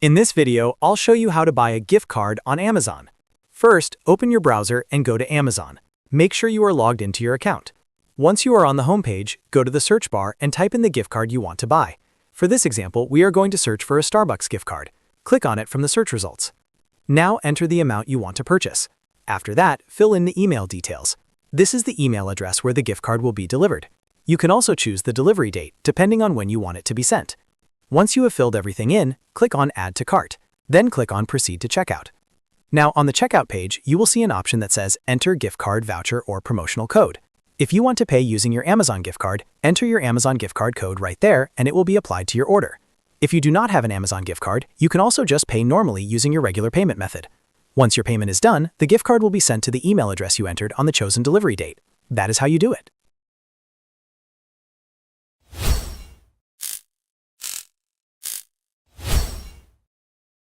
In this video, I'll show you how to buy a gift card on Amazon. First, open your browser and go to Amazon. Make sure you are logged into your account. Once you are on the homepage, go to the search bar and type in the gift card you want to buy. For this example, we are going to search for a Starbucks gift card. Click on it from the search results. Now enter the amount you want to purchase. After that, fill in the email details. This is the email address where the gift card will be delivered. You can also choose the delivery date, depending on when you want it to be sent. Once you have filled everything in, click on Add to Cart. Then click on Proceed to Checkout. Now on the checkout page, you will see an option that says Enter gift card voucher or promotional code. If you want to pay using your Amazon gift card, enter your Amazon gift card code right there and it will be applied to your order. If you do not have an Amazon gift card, you can also just pay normally using your regular payment method. Once your payment is done, the gift card will be sent to the email address you entered on the chosen delivery date. That is how you do it.